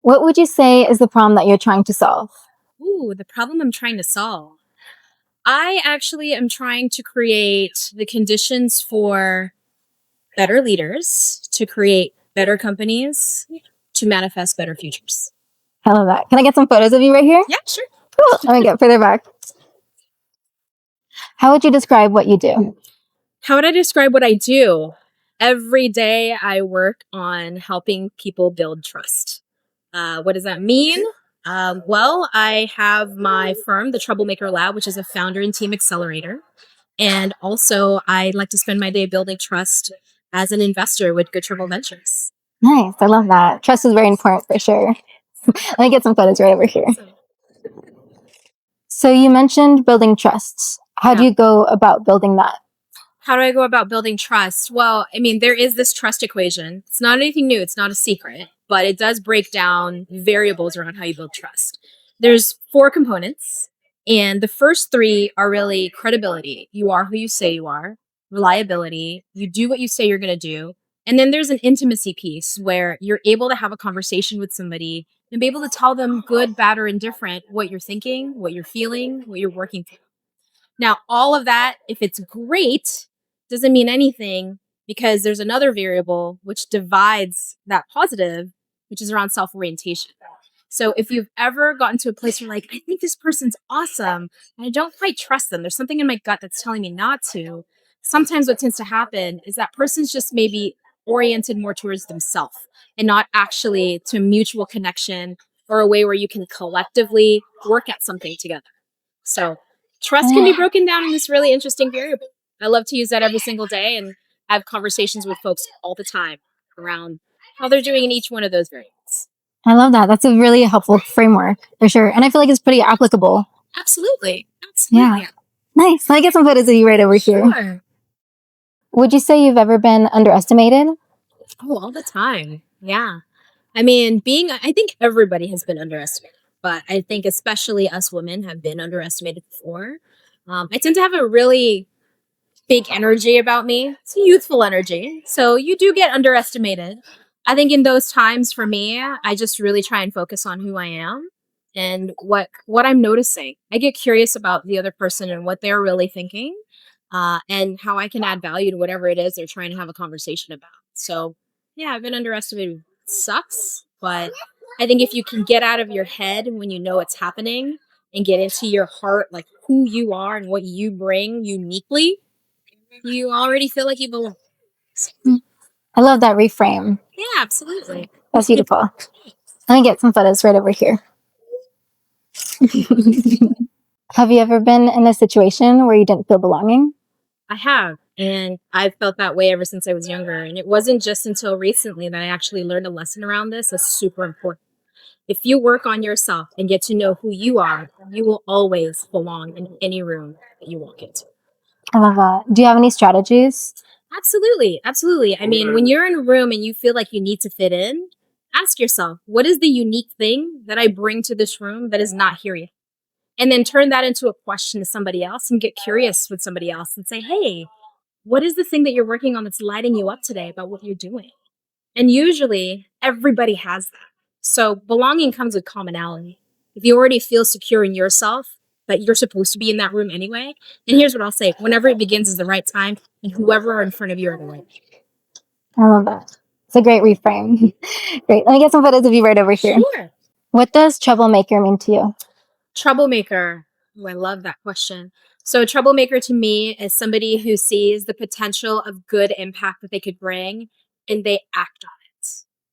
What would you say is the problem that you're trying to solve? Ooh, the problem I'm trying to solve. I actually am trying to create the conditions for better leaders, to create better companies, to manifest better futures. I love that. Can I get some photos of you right here? Yeah, sure. Cool. Let me get further back. How would you describe what you do? How would I describe what I do? Every day I work on helping people build trust. What does that mean? Well, I have my firm, the Troublemaker Lab, which is a founder and team accelerator. And also, I like to spend my day building trust as an investor with Good Trouble Ventures. Nice. I love that. Trust is very important for sure. Let me get some photos right over here. So you mentioned building trust. How do Yeah. you go about building that? How do I go about building trust? Well, I mean, there is this trust equation. It's not anything new, it's not a secret, but it does break down variables around how you build trust. There's four components, and the first three are really credibility. You are who you say you are, reliability, you do what you say you're going to do. And then there's an intimacy piece where you're able to have a conversation with somebody and be able to tell them good, bad, or indifferent what you're thinking, what you're feeling, what you're working through. Now, all of that, if it's great, doesn't mean anything because there's another variable which divides that positive, which is around self orientation. So if you've ever gotten to a place where like, I think this person's awesome and I don't quite trust them, there's something in my gut that's telling me not to. Sometimes what tends to happen is that person's just maybe oriented more towards themselves and not actually to mutual connection or a way where you can collectively work at something together. So trust can be broken down in this really interesting variable. I love to use that every single day and have conversations with folks all the time around how they're doing in each one of those variables. I love that. That's a really helpful framework for sure. And I feel like it's pretty applicable. Absolutely. Yeah. Nice. Let me get some photos of you right over here. Sure. Would you say you've ever been underestimated? Oh, all the time. Yeah. I mean, I think everybody has been underestimated, but I think especially us women have been underestimated before. I tend to have a really big energy about me. It's a youthful energy. So you do get underestimated. I think in those times for me, I just really try and focus on who I am and what I'm noticing. I get curious about the other person and what they're really thinking, and how I can add value to whatever it is they're trying to have a conversation about. So yeah, I've been underestimated. It sucks, but I think if you can get out of your head when you know it's happening and get into your heart, like who you are and what you bring uniquely, you already feel like you belong. I love that reframe. Yeah, absolutely. That's beautiful. Let me get some photos right over here. Have you ever been in a situation where you didn't feel belonging? I have. And I've felt that way ever since I was younger. And it wasn't just until recently that I actually learned a lesson around this that's super important. If you work on yourself and get to know who you are, you will always belong in any room that you walk into. I love that. Do you have any strategies? Absolutely. Absolutely. I mean, when you're in a room and you feel like you need to fit in, ask yourself, what is the unique thing that I bring to this room that is not here yet? And then turn that into a question to somebody else and get curious with somebody else and say, hey, what is the thing that you're working on that's lighting you up today about what you're doing? And usually everybody has that. So belonging comes with commonality. If you already feel secure in yourself, that you're supposed to be in that room anyway, then here's what I'll say. Whenever it begins is the right time, and whoever are in front of you are the right. I love that. It's a great reframe. Great. Let me get some photos of you right over here. Sure. What does troublemaker mean to you? Troublemaker. Oh, I love that question. So, a troublemaker to me is somebody who sees the potential of good impact that they could bring and they act on it.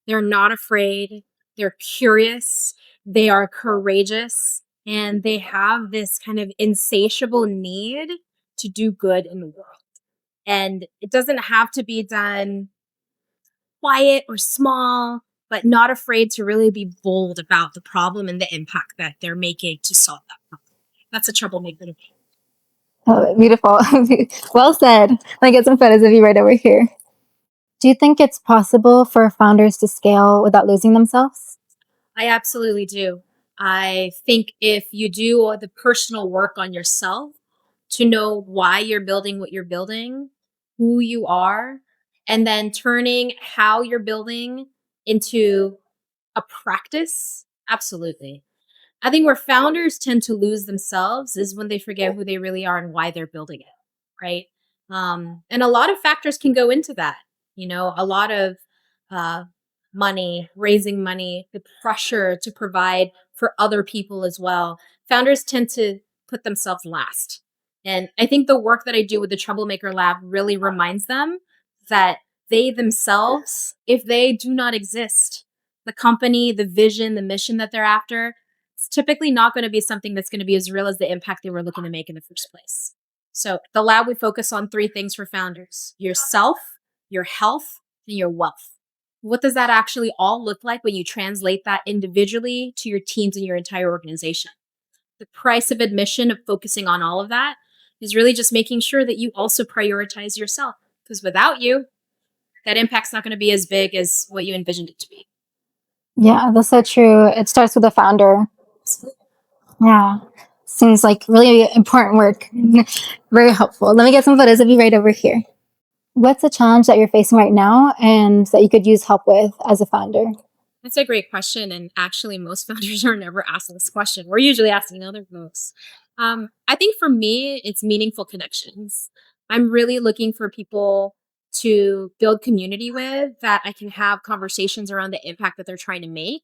They're not afraid, they're curious, they are courageous, and they have this kind of insatiable need to do good in the world. And it doesn't have to be done quiet or small, but not afraid to really be bold about the problem and the impact that they're making to solve that problem. That's a troublemaker to me. Oh, beautiful. Well said. Let me get some photos of you right over here. Do you think it's possible for founders to scale without losing themselves? I absolutely do. I think if you do the personal work on yourself to know why you're building what you're building, who you are, and then turning how you're building into a practice, absolutely. I think where founders tend to lose themselves is when they forget who they really are and why they're building it, right? And a lot of factors can go into that. A lot of uh, money, raising money, the pressure to provide for other people as well. Founders tend to put themselves last. And I think the work that I do with the Troublemaker Lab really reminds them that they themselves, if they do not exist, the company, the vision, the mission that they're after, it's typically not going to be something that's going to be as real as the impact they were looking to make in the first place. So, the lab, we focus on 3 things for founders: yourself, your health, and your wealth. What does that actually all look like when you translate that individually to your teams and your entire organization? The price of admission of focusing on all of that is really just making sure that you also prioritize yourself. Because without you, that impact's not going to be as big as what you envisioned it to be. Yeah, that's so true. It starts with the founder. Yeah. Seems like really important work. Very helpful. Let me get some photos of you right over here. What's a challenge that you're facing right now and that you could use help with as a founder? That's a great question. And actually, most founders are never asked this question. We're usually asking other folks. I think for me, it's meaningful connections. I'm really looking for people to build community with that I can have conversations around the impact that they're trying to make.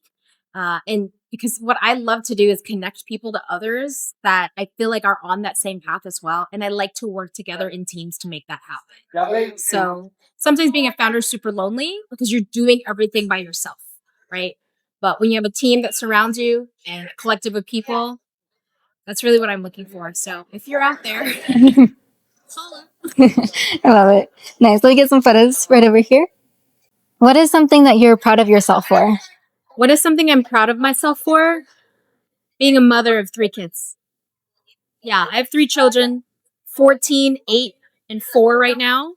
And because what I love to do is connect people to others that I feel like are on that same path as well. And I like to work together in teams to make that happen. So sometimes being a founder is super lonely because you're doing everything by yourself, right? But when you have a team that surrounds you and a collective of people, that's really what I'm looking for. So if you're out there, holla. I love it. Nice. Let me get some photos right over here. What is something that you're proud of yourself for? What is something I'm proud of myself for? Being a mother of 3 kids. Yeah, I have 3 children, 14, 8, and 4 right now.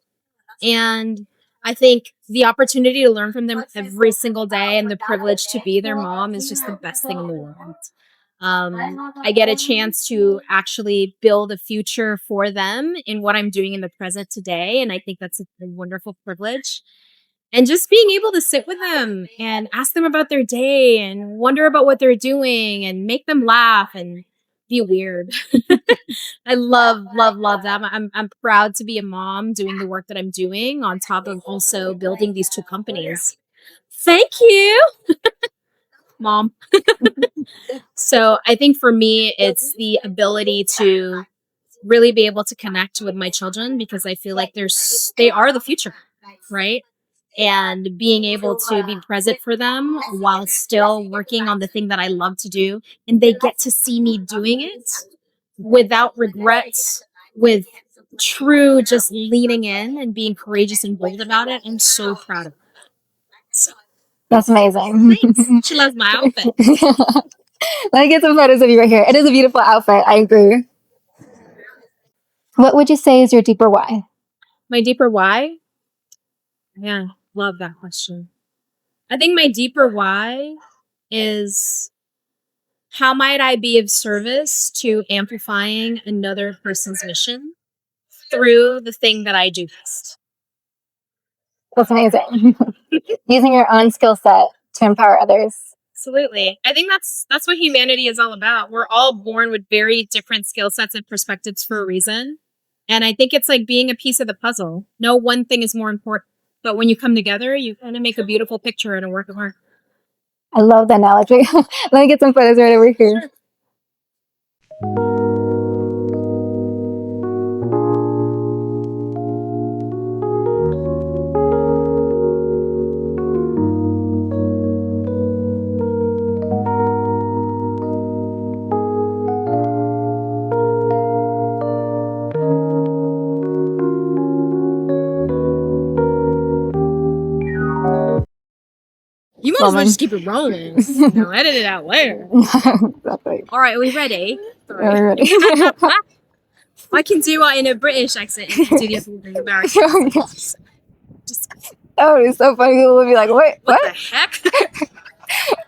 And I think the opportunity to learn from them every single day and the privilege to be their mom is just the best thing in the world. I get a chance to actually build a future for them in what I'm doing in the present today. And I think that's a wonderful privilege. And just being able to sit with them and ask them about their day and wonder about what they're doing and make them laugh and be weird. I love, love, love that. I'm proud to be a mom doing the work that I'm doing on top of also building these 2 companies. Thank you, Mom. So I think for me, it's the ability to really be able to connect with my children because I feel like they are the future, right? And being able to be present for them while still working on the thing that I love to do. And they get to see me doing it without regrets, with true just leaning in and being courageous and bold about it. I'm so proud of her. So, That's amazing. thanks. She loves my outfit. Let me get some photos of you right here. It is a beautiful outfit. I agree. What would you say is your deeper why? My deeper why? Yeah, love that question. I think my deeper why is how might I be of service to amplifying another person's mission through the thing that I do best? That's amazing. Using your own skill set to empower others. Absolutely. I think that's what humanity is all about. We're all born with very different skill sets and perspectives for a reason. And I think it's like being a piece of the puzzle. No one thing is more important. But when you come together, you kind of make a beautiful picture and a work of art. I love that analogy. Let me get some photos right over here. Sure. You might as well just keep it rolling. Edit it out later. Exactly. All right, are we ready? Are we ready? I can do it in a British accent. You can do the American accent. That would be so funny. People would be like, wait, What the heck?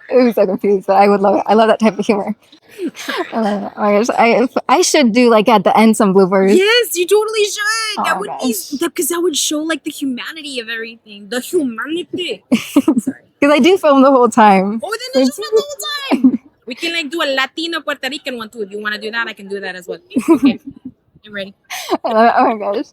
It was so confused, but I would love it. I love that type of humor. Oh my gosh, I should do like at the end some bloopers. Yes, you totally should. Oh That my would gosh. be because that would show like the humanity of everything. The humanity. Sorry. Because I do film the whole time. Oh, then it's just not the whole time. We can like do a Latino Puerto Rican one too. If you want to do that, I can do that as well. Okay, I'm ready. Oh my gosh.